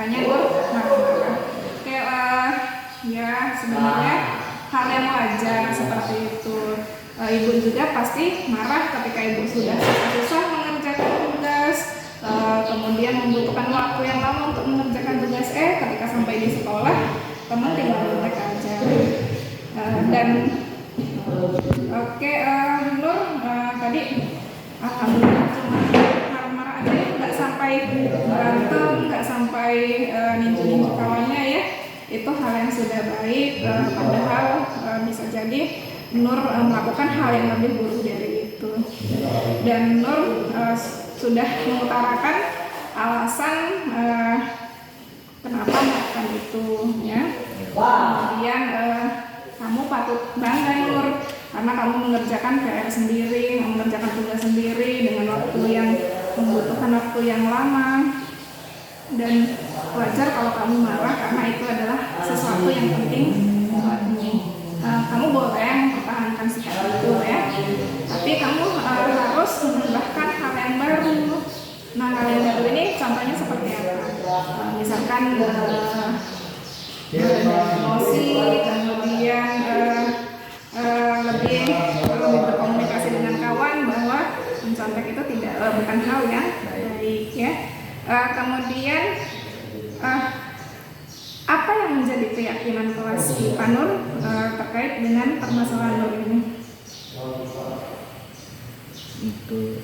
makanya Nur marah-marah. Oke, ya sebenarnya hal yang wajar seperti itu. Ibu juga pasti marah ketika ibu sudah susah mengerjakan tugas, kemudian membutuhkan waktu yang lama untuk mengerjakan tugas. Ketika sampai di sekolah, teman tinggal nyontek aja. Dan oke, Nur tadi alhamdulillah cuma marah-marah aja ya, nggak sampai berantem, nggak sampai ninju-ninju kawannya ya. Itu hal yang sudah baik, padahal bisa jadi Nur melakukan hal yang lebih buruk dari itu. Dan Nur sudah mengutarakan alasan kenapa melakukan itu ya. Kemudian kamu patut bangga Nur karena kamu mengerjakan PR sendiri, mengerjakan tugas sendiri dengan waktu yang membutuhkan waktu yang lama. Dan wajar kalau kamu marah karena itu adalah sesuatu yang penting buatmu. Kamu boleh mempertahankan sikap itu ya, tapi kamu harus menambahkan hal yang baru. Nah, hal yang baru ini contohnya seperti apa? Misalkan emosi, kemudian lebih berkomunikasi dengan kawan bahwa mencontek itu bukan hal yang baik ya. Kemudian apa yang menjadi keyakinan kelas IPA Nur terkait dengan permasalahan Nur ini? Untuk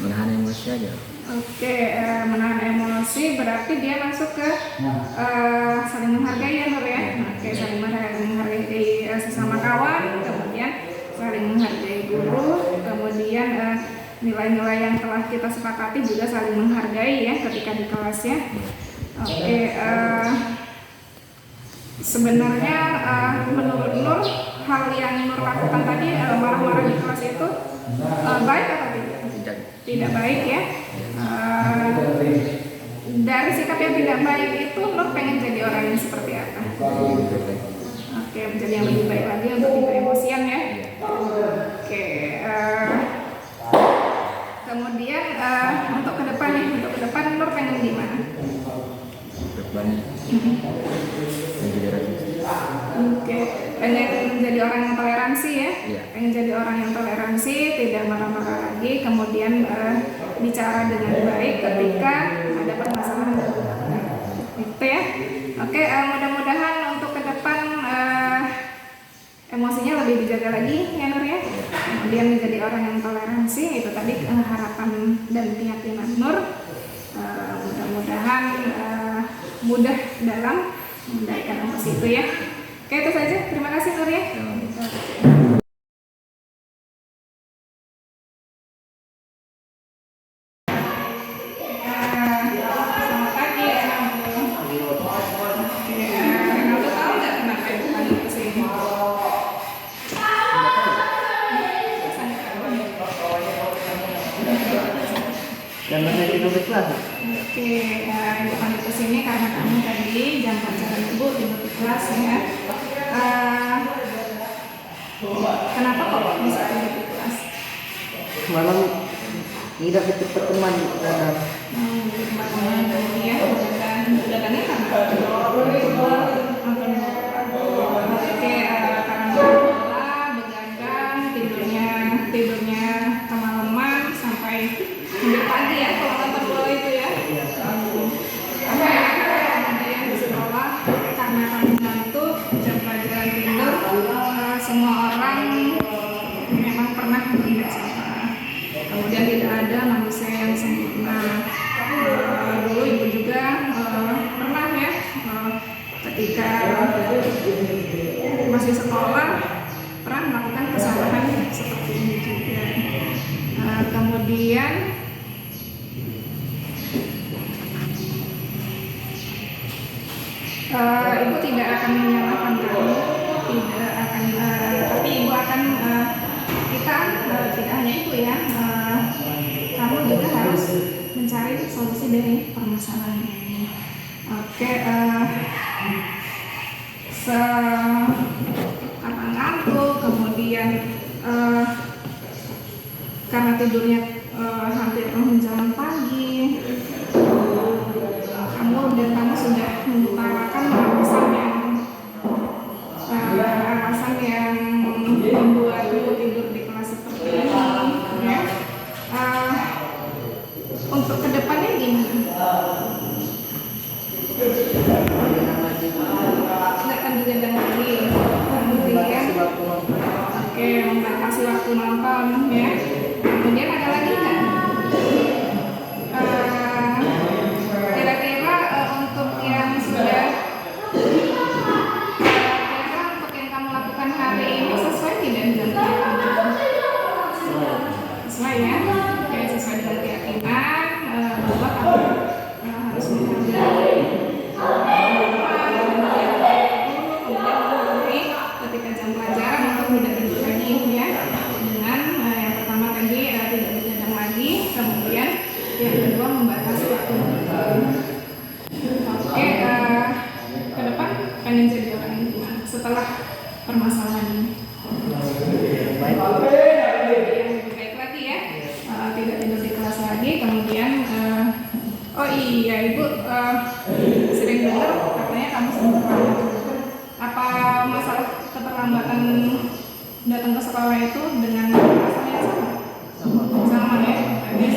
menahan emosi aja. Oke, menahan emosi berarti dia masuk ke saling menghargai ya Nur ya. Oke, saling menghargai sesama kawan, kemudian saling menghargai guru, kemudian nilai-nilai yang telah kita sepakati juga saling menghargai ya ketika di kelas ya. Oke, sebenarnya menurut Nur hal yang Nur lakukan tadi marah-marah di kelas itu baik atau tidak? Tidak baik ya. Dari sikap yang tidak baik itu Nur pengen jadi orang yang seperti apa? Oke, menjadi yang lebih baik lagi untuk tidak emosian ya. Oke, kemudian untuk ke depan nih, Nur pengen gimana? Oke, pengen menjadi orang yang toleransi ya. Pengen jadi orang yang toleransi, tidak marah-marah lagi, kemudian bicara dengan baik ketika ada permasalahan itu ya. Oke, mudah-mudahan untuk ke depan emosinya lebih dijaga lagi ya Nur ya. Kemudian menjadi orang yang toleransi, itu tadi harapan dan keyakinan Nur. Mudah-mudahan mudah dalam mengendalikan emosi itu ya. Oke, itu saja. Terima kasih Nur ya. Selamat pagi Renaldo. Oke, Renaldo tahu nggak kenapa ibu panggil ke sini? Dan banyak itu kelas. Oke, ibu panggil ke sini karena kamu tadi jam pelajaran ibu di kelas ya. Kenapa kok bisa ada di kelas? Malam tidak itu pertemuan terhadap Teman-teman kemudian udah kangen karena oke, karena bola, begadang, tidurnya kemalaman sampai hampir pagi ya kalau nonton bola itu ya. Ada yang di sekolah karena kamu ngantuk, jam pelajaran tidur, semua orang memang pernah tidak salah. Kemudian tidak ada manusia yang sempurna. Dulu ibu juga pernah ya ketika masih sekolah pernah melakukan kesalahan seperti ini juga. Kemudian ibu tidak akan menyalahkan kamu, tidak akan, tapi ibu akan kita tidak hanya itu ya, kamu juga harus mencari solusi dari permasalahan ini. Oke, karena ngantuk, kemudian karena tidurnya hampir menjelang pagi, untuk kedepannya gimana? Nggak akan digendang lagi. Kemudian, oke, membatasi waktu nonton ya. Kemudian ada lagi nggak? Kira-kira untuk yang sudah kira-kira untuk yang kamu lakukan hari ini sesuai tidak dengan keyakinan? Sesuai ya? Oke, sesuai dengan keyakinan bahwa kamu harus menghargai ketika jam pelajaran untuk tidak tidur lagi ya. Dengan yang pertama tadi tidak begadang lagi, kemudian yang kedua membatasi waktu nonton. Oke, ke depan pengen jadi orang yang gimana setelah permasalahan ini? Yang lebih baik lagi ya, tidak tidur di kelas lagi, kemudian oh iya Ibu sering dengar katanya kamu sering terlambat. Apa masalah keterlambatan datang ke sekolah itu dengan alasan yang sama? Sama ya, dia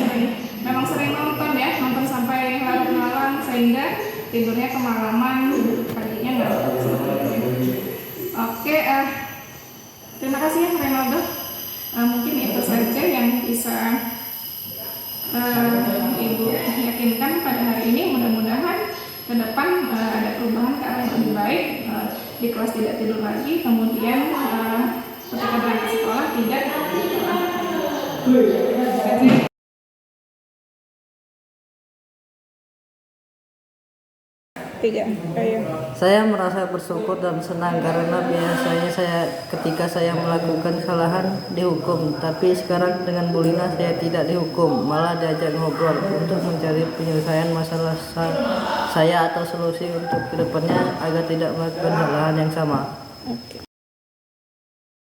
memang sering nonton ya, nonton sampai larut malam sehingga tidurnya kemalaman, paginya nggak. Oke, terima kasih ya Renaldo. Mungkin itu saja yang bisa Ibu yakinkan pada hari ini. Mudah-mudahan ke depan ada perubahan ke arah yang lebih baik, di kelas tidak tidur lagi, kemudian ketika berangkat sekolah tidak ayo. Saya merasa bersyukur dan senang karena biasanya ketika saya melakukan kesalahan dihukum, tapi sekarang dengan Bu Lina saya tidak dihukum, malah diajak ngobrol untuk mencari penyelesaian masalah saya atau solusi untuk kedepannya agar tidak melakukan kesalahan yang sama.